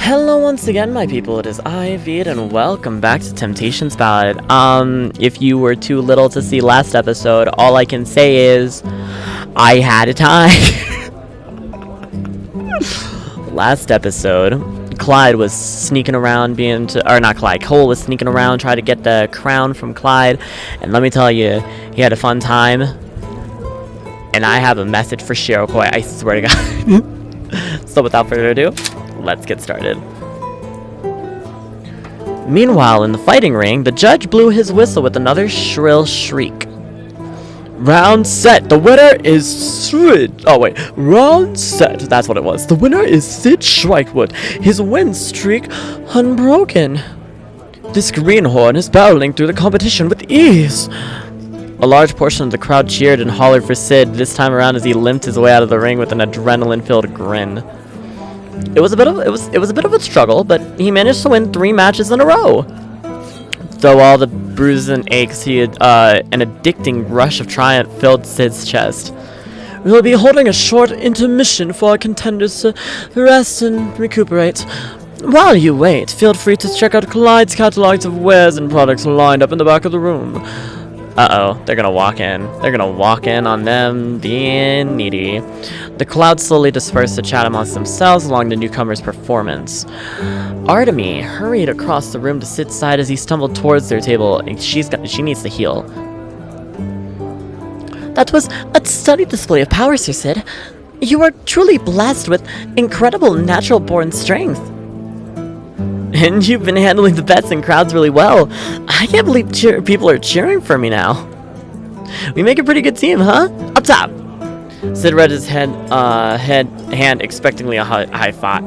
Hello once again, my people. It is I, Viet, and welcome back to Temptation's Ballad. If you were too little to see last episode, all I can say is I had a time. Last episode, Clyde was sneaking around Cole was sneaking around trying to get the crown from Clyde, and let me tell you, he had a fun time. And I have a message for Shirokoi, I swear to God. So without further ado, let's get started. Meanwhile, in the fighting ring, the judge blew his whistle with another shrill shriek. Round set. The winner is Sid. Oh wait, round set. That's what it was. The winner is Sid Shrikewood. His win streak unbroken. This greenhorn is barreling through the competition with ease. A large portion of the crowd cheered and hollered for Sid this time around as he limped his way out of the ring with an adrenaline-filled grin. It was a bit of a struggle, but he managed to win 3 matches in a row. Though all the bruises and aches, he had an addicting rush of triumph filled Sid's chest. We'll be holding a short intermission for our contenders to rest and recuperate. While you wait, feel free to check out Clyde's catalogs of wares and products lined up in the back of the room. Uh-oh, they're gonna walk in. They're gonna walk in on them being needy. The crowd slowly dispersed to chat amongst themselves along the newcomer's performance. Artemy hurried across the room to Sid's side as he stumbled towards their table. She needs to heal. That was a stunning display of power, Sir Sid. You are truly blessed with incredible natural-born strength. And you've been handling the bets and crowds really well. I can't believe people are cheering for me now. We make a pretty good team, huh? Up top. Sid read his hand expectingly expecting a high five.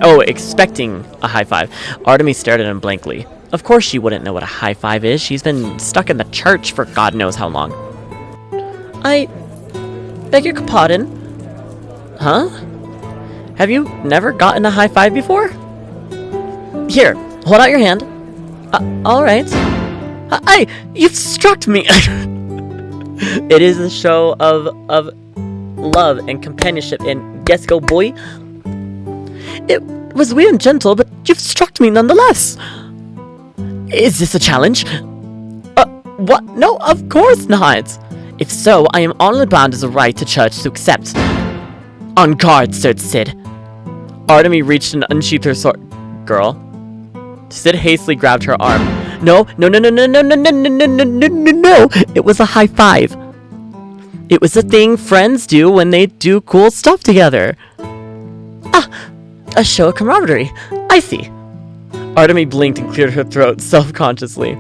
Artemy stared at him blankly. Of course she wouldn't know what a high five is. She's been stuck in the church for God knows how long. I beg your pardon? Huh? Have you never gotten a high five before? Here, hold out your hand. Alright. You've struck me! It is a show of love and companionship, and yes, go boy. It was weird and gentle, but you've struck me nonetheless. Is this a challenge? What? No, of course not. If so, I am honorably bound as a right to church to accept. On guard, Sir Sid. Artemy reached and unsheathed her sword. Girl. Sid hastily grabbed her arm. No. It was a high five. It was a thing friends do when they do cool stuff together. A show of camaraderie. I see. Artemy blinked and cleared her throat self-consciously.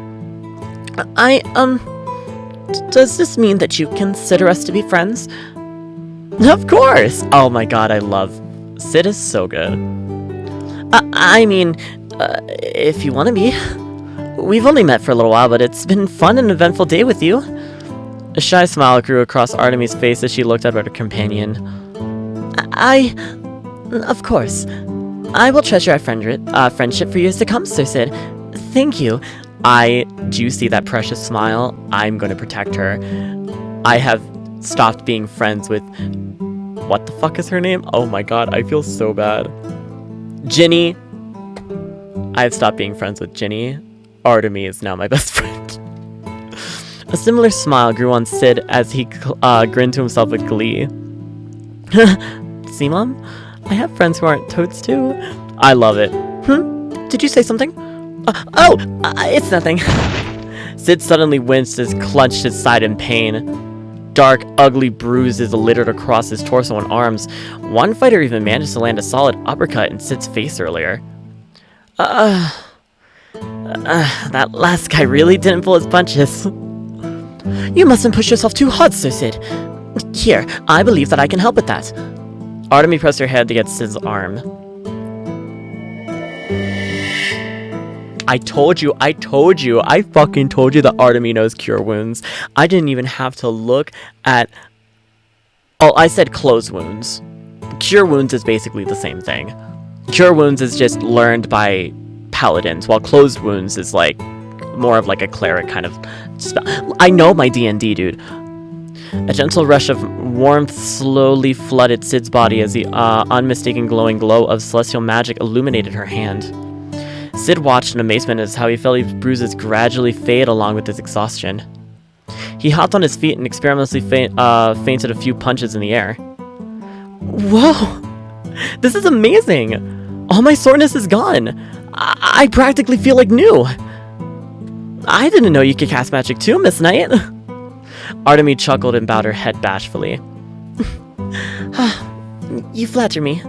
Does this mean that you consider us to be friends? Of course. Oh my god, I love... Sid is so good. If you want to be. We've only met for a little while, but it's been fun and eventful day with you. A shy smile grew across Artemy's face as she looked up at her companion. Of course. I will treasure our friendship for years to come, Sir Sid. Thank you. Do you see that precious smile? I'm going to protect her. I have stopped being friends with... What the fuck is her name? Oh my god, I feel so bad. Ginny. I've stopped being friends with Ginny. Artemy is now my best friend. A similar smile grew on Sid as he grinned to himself with glee. See, Mom? I have friends who aren't toads, too. I love it. Did you say something? It's nothing. Sid suddenly winced as clenched his side in pain. Dark, ugly bruises littered across his torso and arms. One fighter even managed to land a solid uppercut in Sid's face earlier. That last guy really didn't pull his punches. You mustn't push yourself too hard, Sir Sid. Here, I believe that I can help with that. Artemy pressed her head against Sid's arm. I fucking told you that Artemy knows cure wounds. I didn't even have to look at... Oh, I said close wounds. Cure wounds is basically the same thing. Cure wounds is just learned by paladins, while closed wounds is like more of like a cleric kind of spell. I know my D&D, dude. A gentle rush of warmth slowly flooded Sid's body as the unmistakable glowing glow of celestial magic illuminated her hand. Sid watched in amazement as how he felt his bruises gradually fade along with his exhaustion. He hopped on his feet and experimentally feinted a few punches in the air. Whoa! This is amazing! All my soreness is gone! I practically feel like new! I didn't know you could cast magic too, Miss Knight! Artemy chuckled and bowed her head bashfully. You flatter me.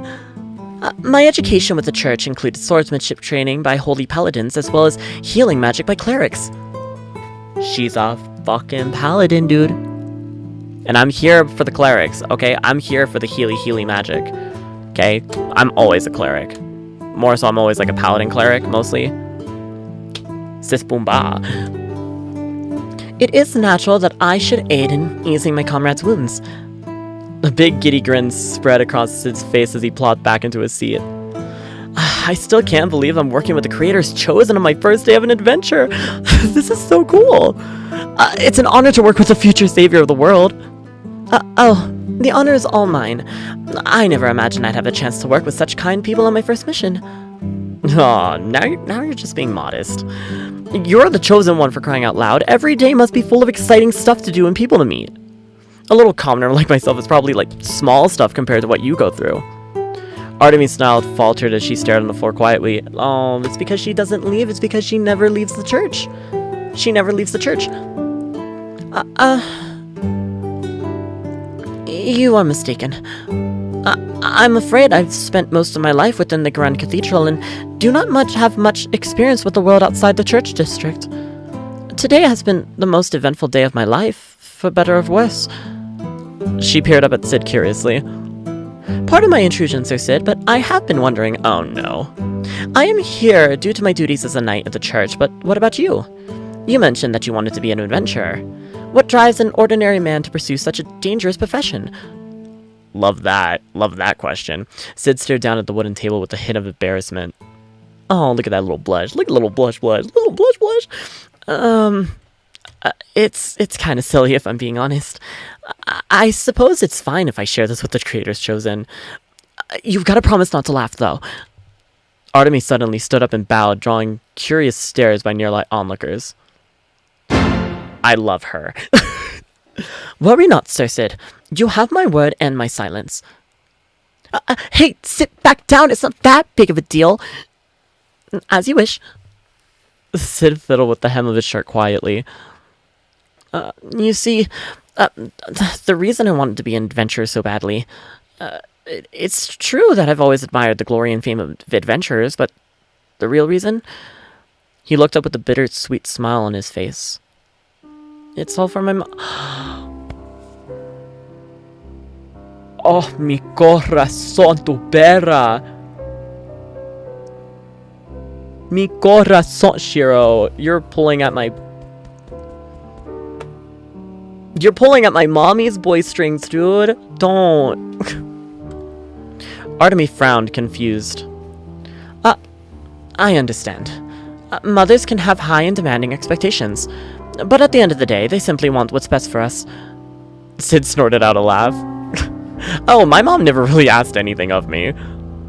My education with the church included swordsmanship training by holy paladins as well as healing magic by clerics. She's a fucking paladin, dude. And I'm here for the clerics, okay? I'm here for the healy magic. Okay? I'm always a cleric. More so, I'm always like a paladin cleric, mostly. Sis boomba. It is natural that I should aid in easing my comrade's wounds. A big giddy grin spread across Sid's face as he plopped back into his seat. I still can't believe I'm working with the creators chosen on my first day of an adventure. This is so cool. It's an honor to work with the future savior of the world. The honor is all mine. I never imagined I'd have a chance to work with such kind people on my first mission. Aw, now you're just being modest. You're the chosen one, for crying out loud. Every day must be full of exciting stuff to do and people to meet. A little commoner like myself is probably like small stuff compared to what you go through. Artemy smiled, faltered as she stared on the floor quietly. Oh, it's because she doesn't leave. It's because she never leaves the church. She never leaves the church. You are mistaken. I'm afraid I've spent most of my life within the Grand Cathedral and do not have much experience with the world outside the church district. Today has been the most eventful day of my life, for better or worse. She peered up at Sid curiously. Pardon my intrusion, Sir Sid, but I have been wondering— Oh no. I am here due to my duties as a knight at the church, but what about you? You mentioned that you wanted to be an adventurer. What drives an ordinary man to pursue such a dangerous profession? Love that question. Sid stared down at the wooden table with a hint of embarrassment. Oh, look at that little blush. Look at the little blush. Little blush. It's kind of silly if I'm being honest. I suppose it's fine if I share this with the creators chosen. You've got to promise not to laugh, though. Artemy suddenly stood up and bowed, drawing curious stares by nearly onlookers. I love her. Worry not, Sir Sid. You have my word and my silence. Hey, sit back down. It's not that big of a deal. As you wish. Sid fiddled with the hem of his shirt quietly. You see, the reason I wanted to be an adventurer so badly, it's true that I've always admired the glory and fame of adventurers, but the real reason? He looked up with a bittersweet smile on his face. It's all for my Oh, mi corazón tu perra. Mi corazón, Shiro. You're pulling at my mommy's boy strings, dude. Don't. Artemy frowned, confused. I understand. Mothers can have high and demanding expectations, but at the end of the day, they simply want what's best for us. Sid snorted out a laugh. Oh, my mom never really asked anything of me.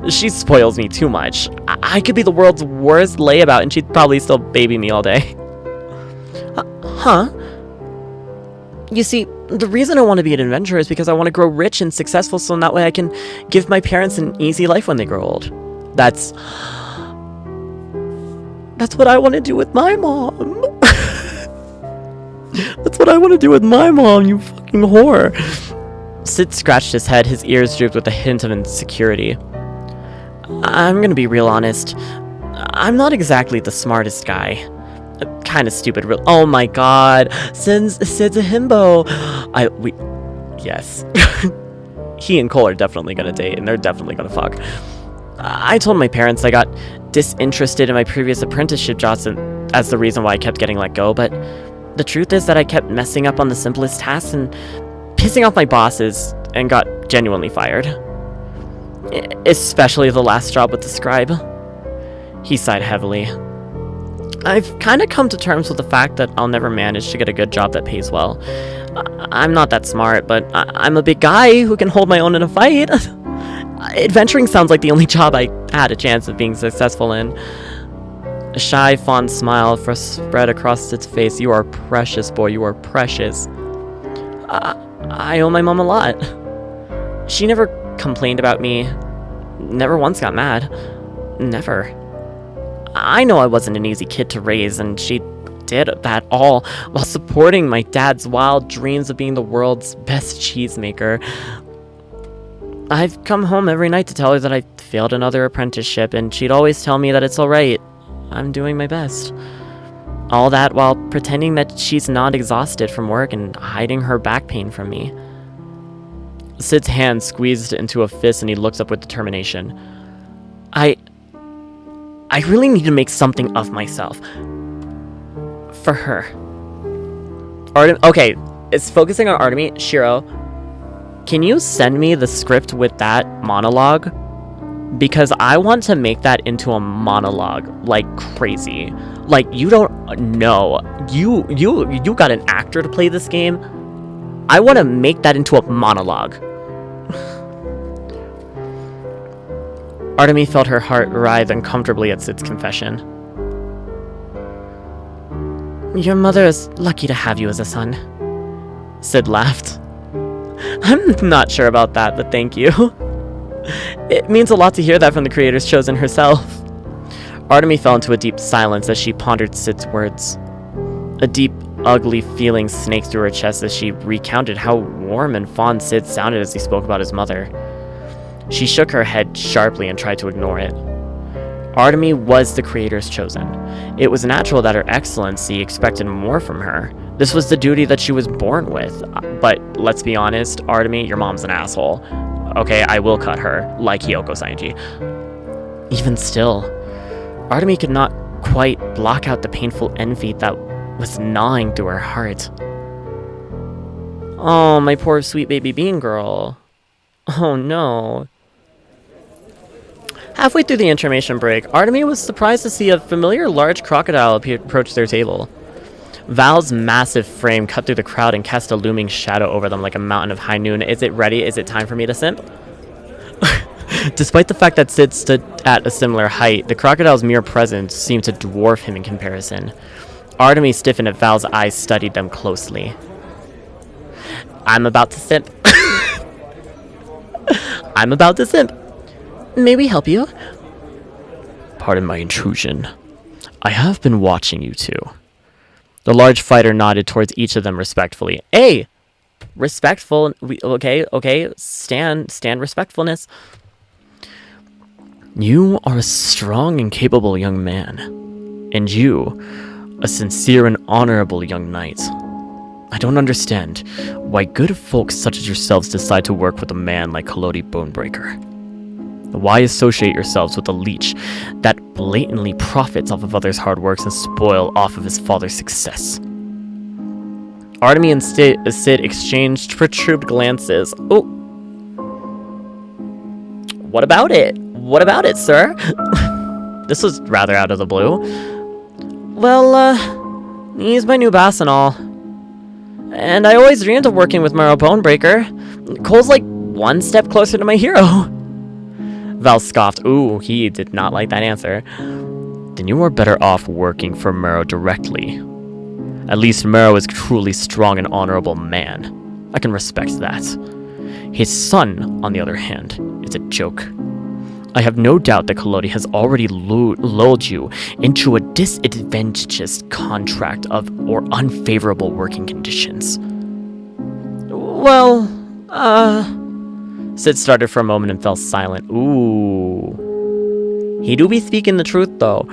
She spoils me too much. I could be the world's worst layabout and she'd probably still baby me all day. Huh? You see, the reason I want to be an adventurer is because I want to grow rich and successful so that way I can give my parents an easy life when they grow old. That's what I want to do with my mom. That's what I want to do with my mom, you fucking whore. Sid scratched his head, his ears drooped with a hint of insecurity. I'm gonna be real honest. I'm not exactly the smartest guy. Kind of stupid. Oh my god. Sid's a himbo. Yes. He and Cole are definitely gonna date, and they're definitely gonna fuck. I told my parents I got disinterested in my previous apprenticeship jobs as the reason why I kept getting let go, but the truth is that I kept messing up on the simplest tasks and pissing off my bosses and got genuinely fired. Especially the last job with the scribe. He sighed heavily. I've kind of come to terms with the fact that I'll never manage to get a good job that pays well. I'm not that smart, but I'm a big guy who can hold my own in a fight. Adventuring sounds like the only job I had a chance of being successful in. A shy, fond smile spread across its face. You are precious, boy. You are precious. I owe my mom a lot. She never complained about me. Never once got mad. Never. I know I wasn't an easy kid to raise, and she did that all while supporting my dad's wild dreams of being the world's best cheesemaker. I've come home every night to tell her that I failed another apprenticeship, and she'd always tell me that it's alright. I'm doing my best. All that while pretending that she's not exhausted from work and hiding her back pain from me. Sid's hand squeezed into a fist and he looks up with determination. I really need to make something of myself. For her. Okay, it's focusing on Artemy. Shiro, can you send me the script with that monologue? Because I want to make that into a monologue like crazy. Like, you don't know. You got an actor to play this game. I want to make that into a monologue. Artemy felt her heart writhe uncomfortably at Sid's confession. Your mother is lucky to have you as a son. Sid laughed. I'm not sure about that, but thank you. It means a lot to hear that from the creator's chosen herself. Artemy fell into a deep silence as she pondered Sid's words. A deep, ugly feeling snaked through her chest as she recounted how warm and fond Sid sounded as he spoke about his mother. She shook her head sharply and tried to ignore it. Artemy was the creator's chosen. It was natural that Her Excellency expected more from her. This was the duty that she was born with. But let's be honest, Artemy, your mom's an asshole. Okay, I will cut her, like Hyoko Sainji. Even still, Artemy could not quite block out the painful envy that was gnawing through her heart. Oh, my poor sweet baby bean girl. Oh no. Halfway through the intermission break, Artemy was surprised to see a familiar large crocodile approach their table. Val's massive frame cut through the crowd and cast a looming shadow over them like a mountain of high noon. Is it ready? Is it time for me to simp? Despite the fact that Sid stood at a similar height, the crocodile's mere presence seemed to dwarf him in comparison. Artemy stiffened as Val's eyes studied them closely. I'm about to simp. I'm about to simp. May we help you? Pardon my intrusion. I have been watching you two. The large fighter nodded towards each of them respectfully. Hey! Respectful. Okay. Stand respectfulness. You are a strong and capable young man. And you, a sincere and honorable young knight. I don't understand why good folks such as yourselves decide to work with a man like Kalodi Bonebreaker. Why associate yourselves with a leech that blatantly profits off of others' hard works and spoil off of his father's success? Artemy and Sid exchanged perturbed glances. Oh. What about it? What about it, sir? This was rather out of the blue. Well, he's my new boss and all. And I always dreamed of working with Maro Bonebreaker. Cole's like one step closer to my hero. Val scoffed. Ooh, he did not like that answer. Then you are better off working for Maro directly. At least Maro is a truly strong and honorable man. I can respect that. His son, on the other hand, is a joke. I have no doubt that Kalodi has already lulled you into a disadvantageous contract or unfavorable working conditions. Well, Sid started for a moment and fell silent. Ooh. He do be speaking the truth, though.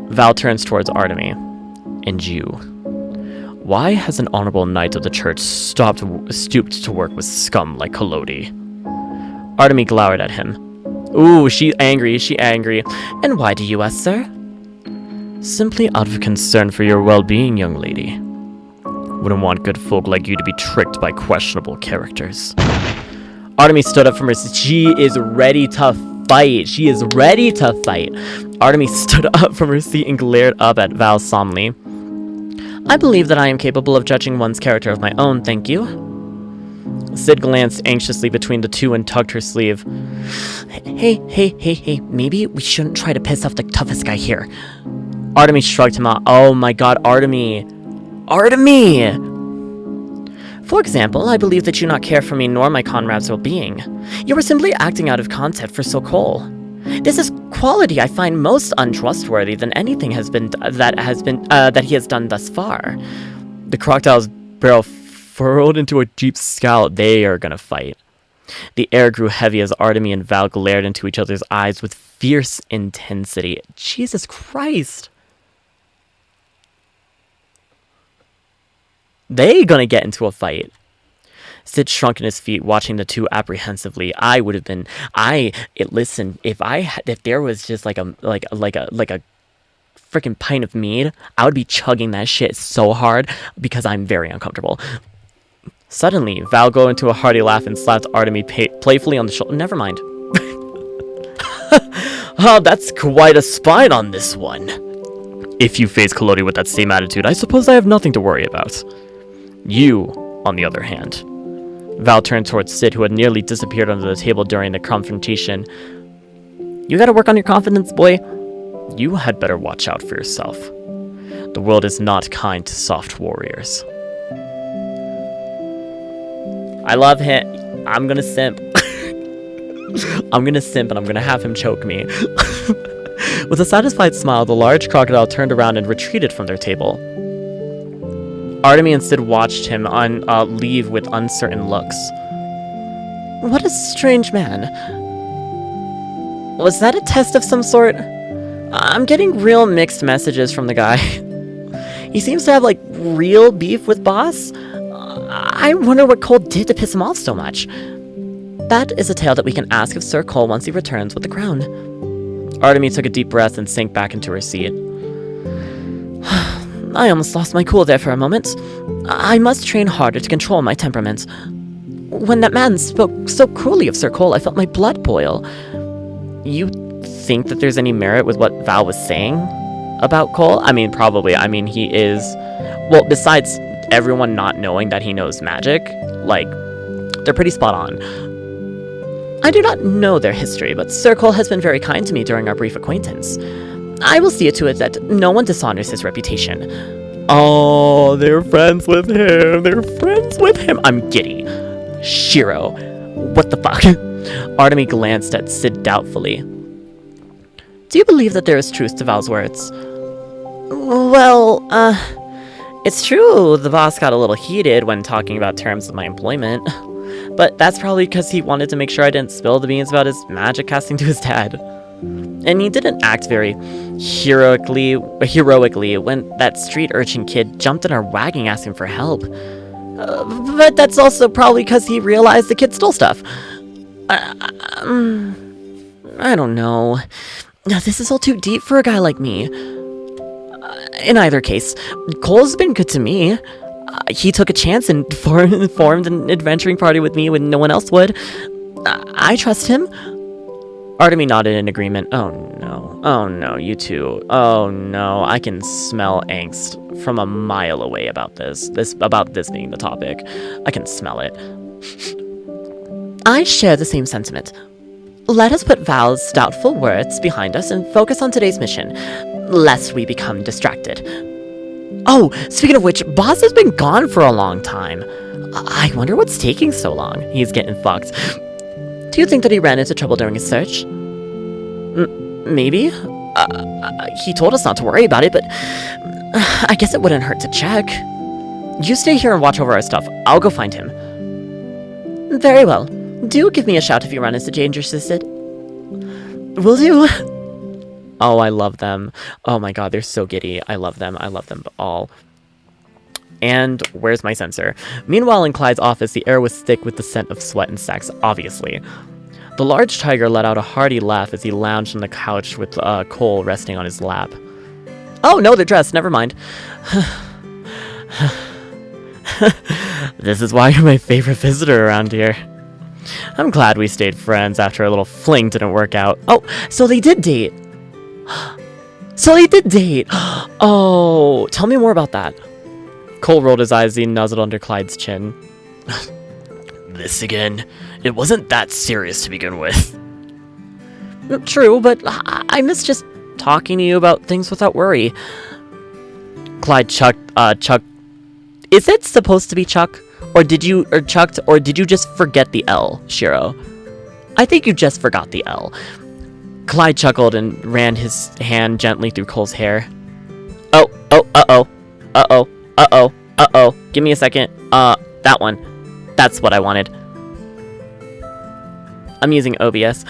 Val turns towards Artemy. And you. Why has an honorable knight of the church stooped to work with scum like Kalodi? Artemy glowered at him. Ooh, she angry. And why do you ask, sir? Simply out of concern for your well-being, young lady. Wouldn't want good folk like you to be tricked by questionable characters. Artemy stood up from her seat. She is ready to fight. Artemy stood up from her seat and glared up at Val solemnly. I believe that I am capable of judging one's character of my own, thank you. Sid glanced anxiously between the two and tugged her sleeve. Hey, maybe we shouldn't try to piss off the toughest guy here. Artemis shrugged him off. Oh my god, Artemis. Artemis! For example, I believe that you do not care for me nor my comrade's well-being. You are simply acting out of concept for Sir Cole. This is quality I find most untrustworthy than anything that he has done thus far. The crocodile's barrel furrowed into a deep scowl. They are gonna fight. The air grew heavy as Artemis and Val glared into each other's eyes with fierce intensity. Jesus Christ. They gonna get into a fight. Sid shrunk in his feet, watching the two apprehensively. Listen, if there was just like a freaking pint of mead, I would be chugging that shit so hard because I'm very uncomfortable. Suddenly, Val go into a hearty laugh and slapped Artemis playfully on the shoulder. Never mind. Oh, that's quite a spine on this one. If you face Collodi with that same attitude, I suppose I have nothing to worry about. You, on the other hand. Val turned towards Sid, who had nearly disappeared under the table during the confrontation. You gotta work on your confidence, boy. You had better watch out for yourself. The world is not kind to soft warriors. I love him. I'm gonna simp. I'm gonna simp and I'm gonna have him choke me. With a satisfied smile, the large crocodile turned around and retreated from their table. Artemis and Sid watched him leave with uncertain looks. What a strange man. Was that a test of some sort? I'm getting real mixed messages from the guy. He seems to have, like, real beef with Boss. I wonder what Cole did to piss him off so much. That is a tale that we can ask of Sir Cole once he returns with the crown. Artemis took a deep breath and sank back into her seat. I almost lost my cool there for a moment. I must train harder to control my temperament. When that man spoke so cruelly of Sir Cole, I felt my blood boil. You think that there's any merit with what Val was saying about Cole? I mean, probably. I mean, he is... Well, besides everyone not knowing that he knows magic, like, they're pretty spot on. I do not know their history, but Sir Cole has been very kind to me during our brief acquaintance. I will see to it that no one dishonors his reputation. Oh, they're friends with him. They're friends with him. I'm giddy. Shiro, what the fuck? Artemis glanced at Sid doubtfully. Do you believe that there is truth to Val's words? Well, it's true the boss got a little heated when talking about terms of my employment. But that's probably because he wanted to make sure I didn't spill the beans about his magic casting to his dad. And he didn't act very heroically when that street urchin kid jumped in our wagon asking for help. But that's also probably because he realized the kid stole stuff. I don't know. This is all too deep for a guy like me. In either case, Cole's been good to me. He took a chance and formed an adventuring party with me when no one else would. I trust him. Artemis nodded in agreement. Oh no, you two. Oh no, I can smell angst from a mile away about this being the topic. I can smell it. I share the same sentiment. Let us put Val's doubtful words behind us and focus on today's mission, lest we become distracted. Oh, speaking of which, Boss has been gone for a long time. I wonder what's taking so long. He's getting fucked. Do you think that he ran into trouble during his search? Maybe. He told us not to worry about it, but I guess it wouldn't hurt to check. You stay here and watch over our stuff. I'll go find him. Very well. Do give me a shout if you run into danger, Sid. Will do. Oh, I love them. Oh my god, they're so giddy. I love them. I love them all. And where's my sensor? Meanwhile, in Clyde's office, the air was thick with the scent of sweat and sex, obviously. The large tiger let out a hearty laugh as he lounged on the couch with Cole resting on his lap. Oh, no, they're dressed. Never mind. This is why you're my favorite visitor around here. I'm glad we stayed friends after a little fling didn't work out. Oh, so they did date. Oh, tell me more about that. Cole rolled his eyes as he nuzzled under Clyde's chin. This again? It wasn't that serious to begin with. True, but I miss just talking to you about things without worry. Clyde chucked, is it supposed to be Chuck? Or did you just forget the L, Shiro? I think you just forgot the L. Clyde chuckled and ran his hand gently through Cole's hair. Give me a second. That one. That's what I wanted. I'm using OBS.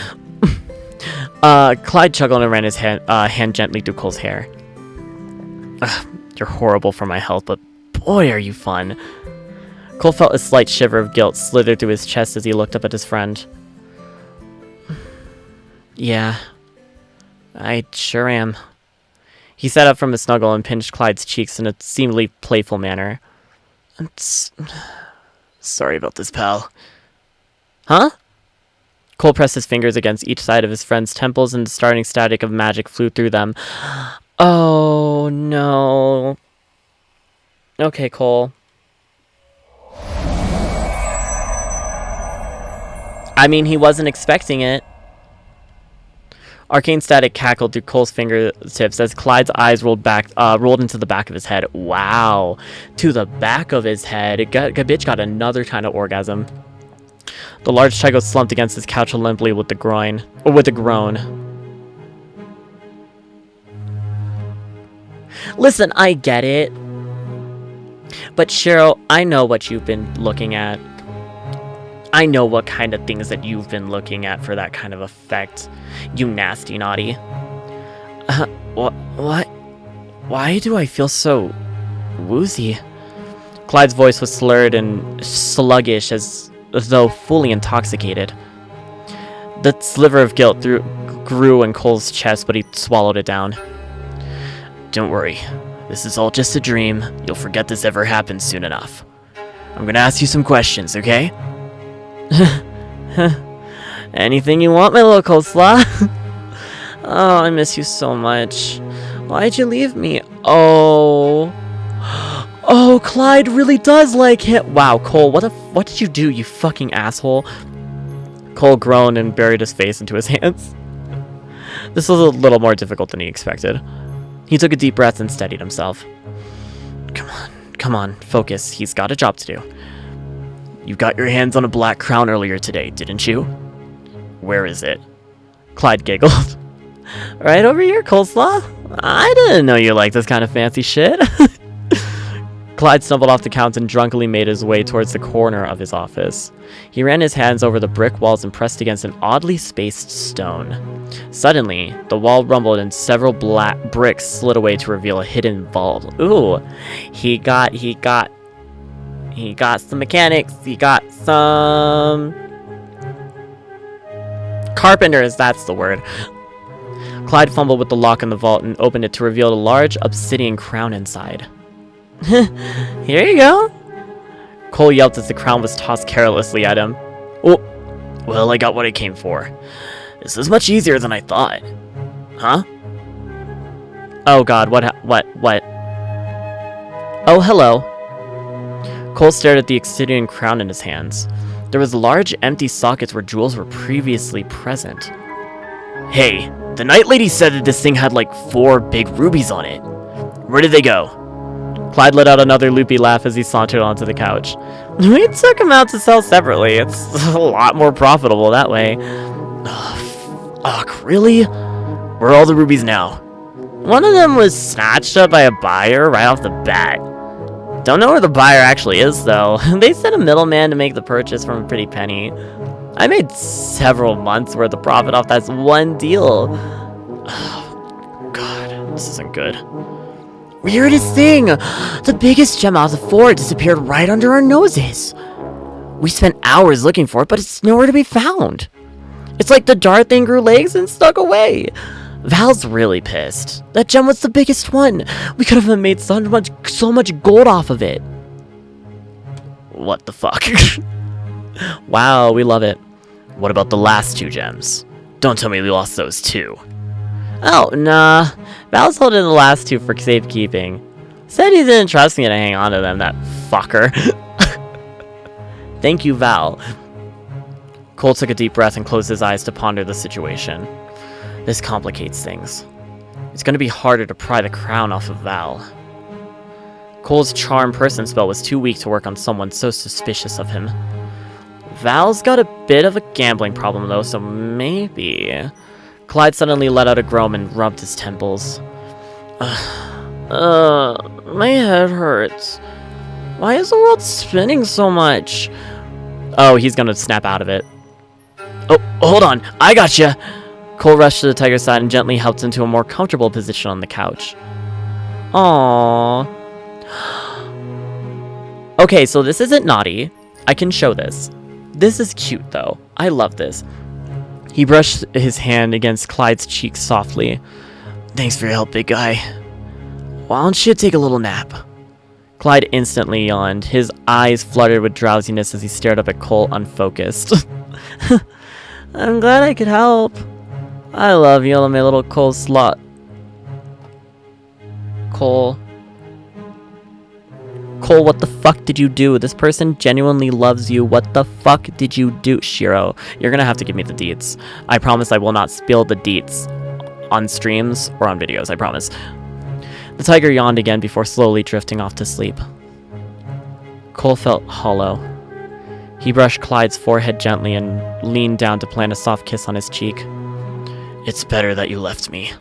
Clyde chuckled and ran his hand gently through Cole's hair. You're horrible for my health, but boy, are you fun. Cole felt a slight shiver of guilt slither through his chest as he looked up at his friend. Yeah, I sure am. He sat up from his snuggle and pinched Clyde's cheeks in a seemingly playful manner. I'm sorry about this, pal. Huh? Cole pressed his fingers against each side of his friend's temples and the starting static of magic flew through them. Oh, no. Okay, Cole. I mean, he wasn't expecting it. Arcane static cackled through Cole's fingertips as Clyde's eyes rolled into the back of his head. Wow. To the back of his head. Bitch got another kind of orgasm. The large Chico slumped against his couch limply with a groan. Listen, I get it. But Shiro, I know what you've been looking at. I know what kind of things that you've been looking at for that kind of effect. You nasty naughty. What? Why do I feel so woozy? Clyde's voice was slurred and sluggish as though fully intoxicated. The sliver of guilt grew in Cole's chest, but he swallowed it down. Don't worry. This is all just a dream. You'll forget this ever happened soon enough. I'm gonna ask you some questions, okay? Anything you want, my little coleslaw. Oh, I miss you so much. Why'd you leave me? Oh, Clyde really does like him. Wow, Cole, what did you do, you fucking asshole? Cole groaned and buried his face into his hands. This was a little more difficult than he expected. He took a deep breath and steadied himself. Come on, focus. He's got a job to do. You got your hands on a black crown earlier today, didn't you? Where is it? Clyde giggled. Right over here, coleslaw. I didn't know you liked this kind of fancy shit. Clyde stumbled off the couch and drunkenly made his way towards the corner of his office. He ran his hands over the brick walls and pressed against an oddly spaced stone. Suddenly, the wall rumbled and several black bricks slid away to reveal a hidden vault. Ooh, he got some mechanics. He got some carpenters, that's the word. Clyde fumbled with the lock in the vault and opened it to reveal a large obsidian crown inside. Here you go. Cole yelped as the crown was tossed carelessly at him. Oh, well, I got what I came for. This is much easier than I thought. Huh? Oh god, what? Oh, hello. Cole stared at the obsidian crown in his hands. There was large empty sockets where jewels were previously present. Hey, the Night Lady said that this thing had like 4 big rubies on it. Where did they go? Clyde let out another loopy laugh as he sauntered onto the couch. We took them out to sell separately. It's a lot more profitable that way. Ugh, really? Where are all the rubies now? One of them was snatched up by a buyer right off the bat. Don't know where the buyer actually is, though. They sent a middleman to make the purchase from a pretty penny. I made several months worth of profit off that one deal. Oh, God, this isn't good. Weirdest thing! The biggest gem out of the 4 disappeared right under our noses. We spent hours looking for it, but it's nowhere to be found. It's like the dart thing grew legs and stuck away. Val's really pissed. That gem was the biggest one. We could have made so much gold off of it. What the fuck? Wow, we love it. What about the last 2 gems? Don't tell me we lost those too. Oh, nah. Val's holding the last 2 for safekeeping. Said he didn't trust me to hang on to them, that fucker. Thank you, Val. Cole took a deep breath and closed his eyes to ponder the situation. This complicates things. It's gonna be harder to pry the crown off of Val. Cole's charm person spell was too weak to work on someone so suspicious of him. Val's got a bit of a gambling problem though, so maybe... Clyde suddenly let out a groan and rubbed his temples. My head hurts. Why is the world spinning so much? Oh, he's gonna snap out of it. Oh, hold on, I gotcha! Cole rushed to the tiger's side and gently helped him to a more comfortable position on the couch. Aww. Okay, so this isn't naughty. I can show this. This is cute, though. I love this. He brushed his hand against Clyde's cheek softly. Thanks for your help, big guy. Why don't you take a little nap? Clyde instantly yawned. His eyes fluttered with drowsiness as he stared up at Cole unfocused. I'm glad I could help. I love you, my little Cole slut. Cole, what the fuck did you do? This person genuinely loves you. What the fuck did you do? Shiro, you're gonna have to give me the deets. I promise I will not spill the deets on streams or on videos, I promise. The tiger yawned again before slowly drifting off to sleep. Cole felt hollow. He brushed Clyde's forehead gently and leaned down to plant a soft kiss on his cheek. It's better that you left me.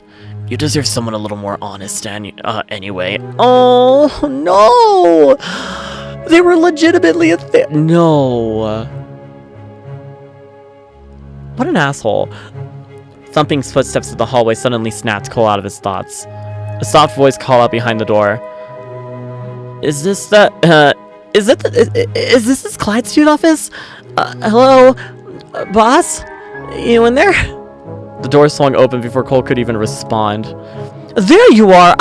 You deserve someone a little more honest anyway. Oh, no! They were legitimately a thing. No. What an asshole. Thumping footsteps in the hallway suddenly snapped Cole out of his thoughts. A soft voice called out behind the door. Is this this Clyde's student office? Hello? Boss? You in there? The door swung open before Cole could even respond. There you are!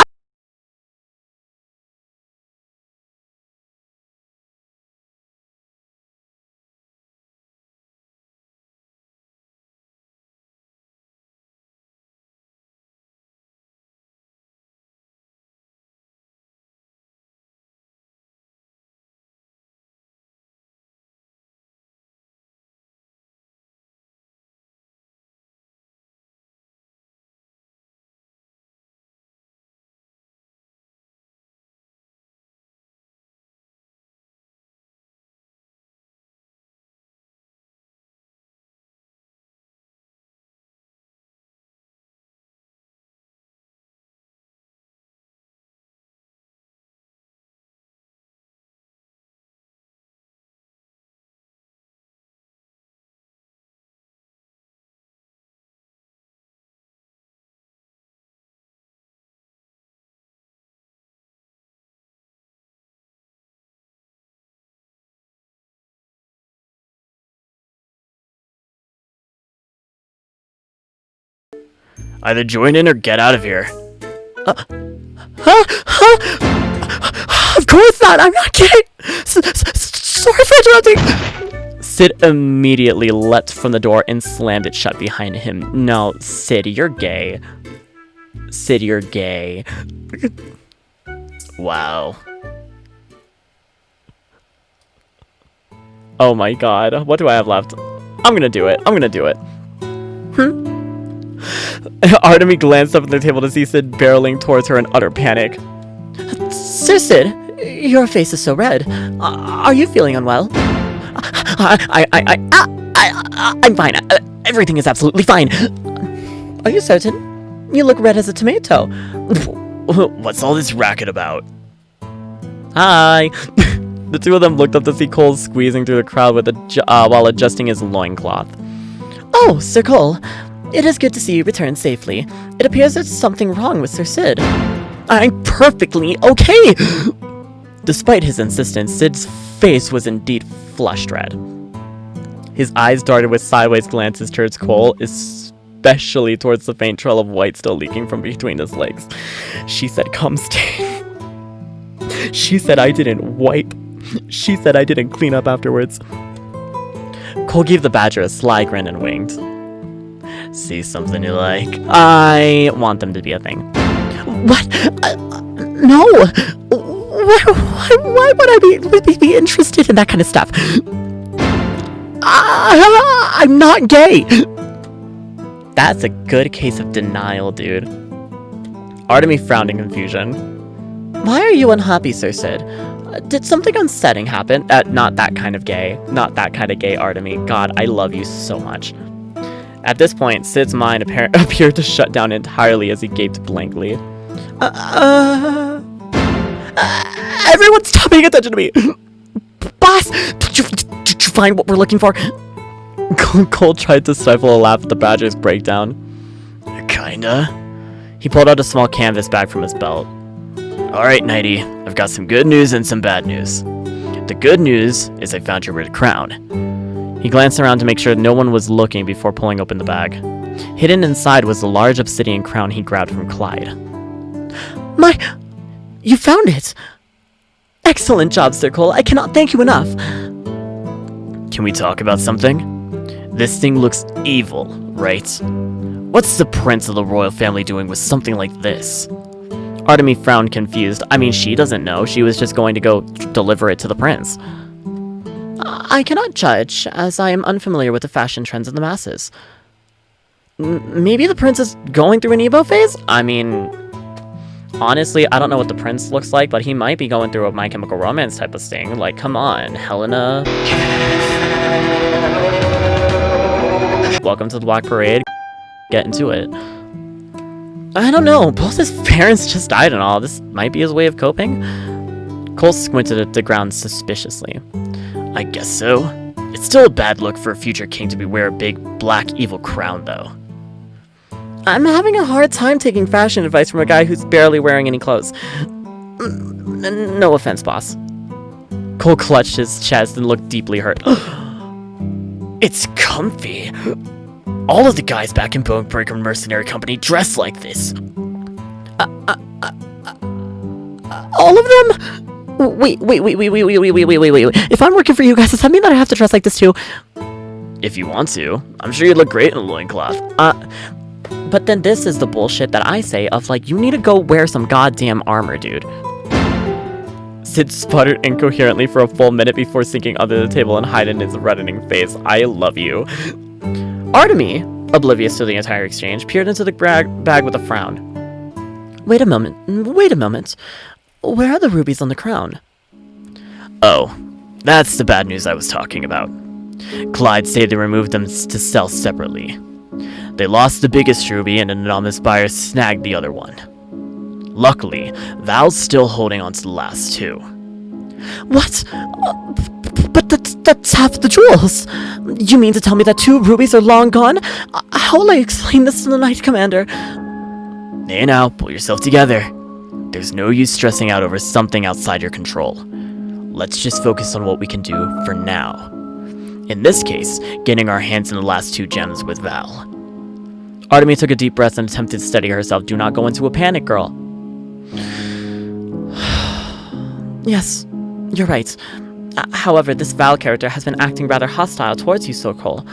Either join in or get out of here. Of course not! I'm not kidding! Sorry for interrupting! Sid immediately leapt from the door and slammed it shut behind him. No, Sid, you're gay. Sid, you're gay. Wow. Oh my god. What do I have left? I'm gonna do it. Artemy glanced up at the table to see Sid barreling towards her in utter panic. Sir Sid, your face is so red. Are you feeling unwell? I'm fine. Everything is absolutely fine. Are you certain? You look red as a tomato. What's all this racket about? Hi. The two of them looked up to see Cole squeezing through the crowd with while adjusting his loincloth. Oh, Sir Cole. It is good to see you return safely. It appears there's something wrong with Sir Sid. I'm perfectly okay! Despite his insistence, Sid's face was indeed flushed red. His eyes darted with sideways glances towards Cole, especially towards the faint trail of white still leaking from between his legs. She said, "Come stay." She said I didn't wipe. She said I didn't clean up afterwards. Cole gave the badger a sly grin and winked. See something you like? I want them to be a thing. What? No! Why would I be interested in that kind of stuff? I'm not gay! That's a good case of denial, dude. Artemy frowned in confusion. Why are you unhappy, Sir Sid? Did something unsettling happen? Not that kind of gay. Not that kind of gay, Artemy. God, I love you so much. At this point, Sid's mind appeared to shut down entirely as he gaped blankly. Everyone stop paying attention to me! Boss! Did you find what we're looking for? Cole tried to stifle a laugh at the Badger's breakdown. Kinda. He pulled out a small canvas bag from his belt. Alright, Nighty, I've got some good news and some bad news. The good news is I found your red crown. He glanced around to make sure no one was looking before pulling open the bag. Hidden inside was the large obsidian crown he grabbed from Clyde. You found it! Excellent job, Sir Cole. I cannot thank you enough. Can we talk about something? This thing looks evil, right? What's the prince of the royal family doing with something like this? Artemy frowned, confused. I mean, she doesn't know. She was just going to go deliver it to the prince. I cannot judge, as I am unfamiliar with the fashion trends of the masses. Maybe the prince is going through an emo phase? I mean, honestly, I don't know what the prince looks like, but he might be going through a My Chemical Romance type of thing. Like, come on, Helena. Welcome to the Black Parade. Get into it. I don't know, both his parents just died and all. This might be his way of coping. Cole squinted at the ground suspiciously. I guess so. It's still a bad look for a future king to be wearing a big, black, evil crown, though. I'm having a hard time taking fashion advice from a guy who's barely wearing any clothes. No offense, boss. Cole clutched his chest and looked deeply hurt. It's comfy. All of the guys back in Bonebreaker Mercenary Company dress like this. All of them? Wait. If I'm working for you guys, does that mean that I have to dress like this too? If you want to. I'm sure you'd look great in a loincloth. But then this is the bullshit that I say of like, you need to go wear some goddamn armor, dude. Sid sputtered incoherently for a full minute before sinking under the table and hiding his reddening face. I love you. Artemy, oblivious to the entire exchange, peered into the bag with a frown. Wait a moment. Where are the rubies on the crown? Oh, that's the bad news I was talking about. Clyde said they removed them to sell separately. They lost the biggest ruby and an anonymous buyer snagged the other one. Luckily, Val's still holding on to the last two. What? But that's half the jewels. You mean to tell me that 2 rubies are long gone? How will I explain this to the Knight Commander? Hey now, pull yourself together. There's no use stressing out over something outside your control. Let's just focus on what we can do for now. In this case, getting our hands on the last 2 gems with Val. Artemy took a deep breath and attempted to steady herself. Do not go into a panic, girl. Yes, you're right. However, this Val character has been acting rather hostile towards you, Sir Cole.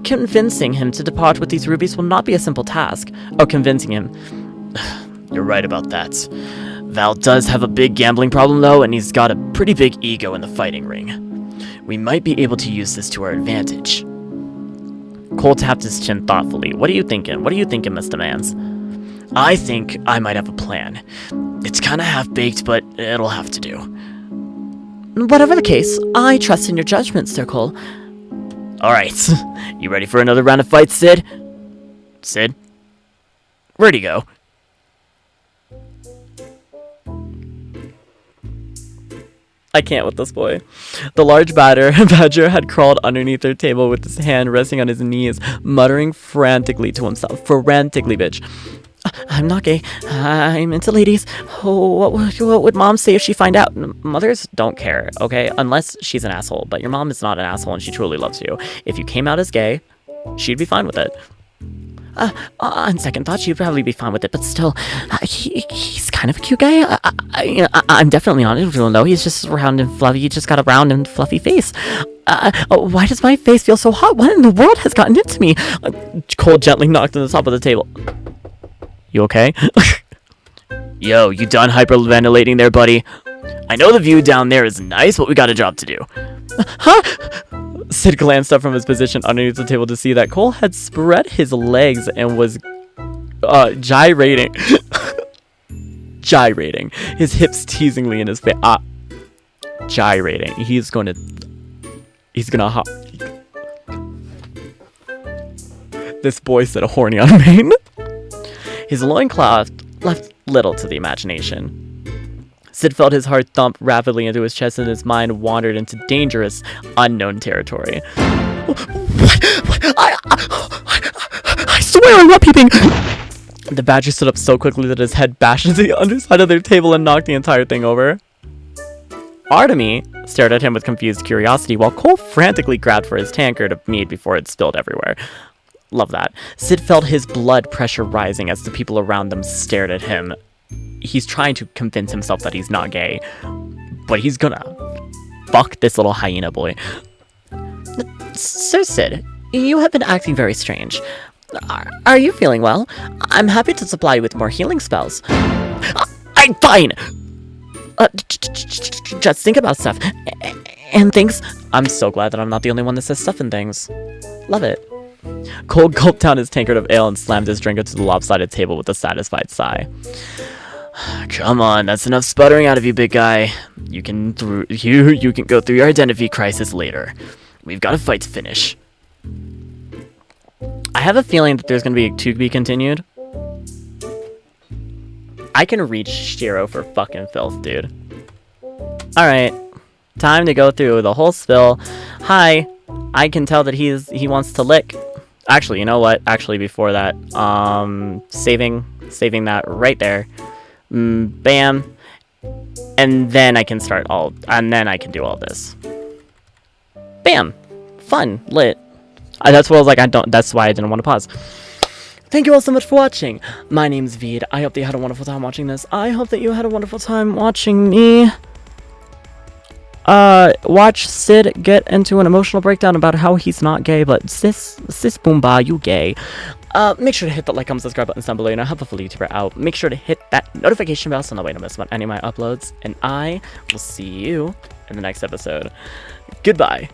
Convincing him to depart with these rubies will not be a simple task. Oh, convincing him. You're right about that. Val does have a big gambling problem, though, and he's got a pretty big ego in the fighting ring. We might be able to use this to our advantage. Cole tapped his chin thoughtfully. What are you thinking? Mr. Mans? I think I might have a plan. It's kind of half-baked, but it'll have to do. Whatever the case, I trust in your judgment, Sir Cole. Alright, you ready for another round of fights, Sid? Sid? Where'd he go? I can't with this boy. The large badger had crawled underneath their table with his hand resting on his knees, muttering frantically to himself. Frantically, bitch. I'm not gay. I'm into ladies. Oh, what would mom say if she find out? Mothers don't care, okay? Unless she's an asshole. But your mom is not an asshole and she truly loves you. If you came out as gay, she'd be fine with it. On second thought, she'd probably be fine with it, but still, he's kind of a cute guy. I'm definitely not into him, though. He's just round and fluffy. He just got a round and fluffy face. Why does my face feel so hot? What in the world has gotten into me? Cole gently knocked on the top of the table. You okay? Yo, you done hyperventilating there, buddy? I know the view down there is nice, but we got a job to do. Huh? Sid glanced up from his position underneath the table to see that Cole had spread his legs and was gyrating. gyrating, his hips teasingly in his face. Gyrating. He's gonna hop. This boy said horny on main. His loincloth left little to the imagination. Sid felt his heart thump rapidly into his chest and his mind wandered into dangerous, unknown territory. What? I swear I'm not peeping! The badger stood up so quickly that his head bashed into the underside of their table and knocked the entire thing over. Artemy stared at him with confused curiosity while Cole frantically grabbed for his tankard of mead before it spilled everywhere. Love that. Sid felt his blood pressure rising as the people around them stared at him. He's trying to convince himself that he's not gay, but he's gonna fuck this little hyena boy. Sir Sid, you have been acting very strange. Are you feeling well? I'm happy to supply you with more healing spells. I'm fine! Just think about stuff. And things. I'm so glad that I'm not the only one that says stuff and things. Love it. Cole gulped down his tankard of ale and slammed his drink into the lopsided table with a satisfied sigh. Come on, that's enough sputtering out of you, big guy. You can go through your identity crisis later. We've got a fight to finish. I have a feeling that there's going to be to be continued. I can reach Shiro for fucking filth, dude. Alright. Time to go through the whole spill. Hi. I can tell that he wants to lick. Actually, you know what? Actually, before that, saving that right there. Bam. And then I can do all this. Bam. Fun. Lit. That's what I was like, that's why I didn't want to pause. Thank you all so much for watching. My name's Veed. I hope that you had a wonderful time watching this. I hope that you had a wonderful time watching me watch Sid get into an emotional breakdown about how he's not gay, but sis boomba, you gay. Make sure to hit that like, comment, subscribe buttons down below. You know, help a full YouTuber out. Make sure to hit that notification bell so that way you don't miss any of my uploads. And I will see you in the next episode. Goodbye.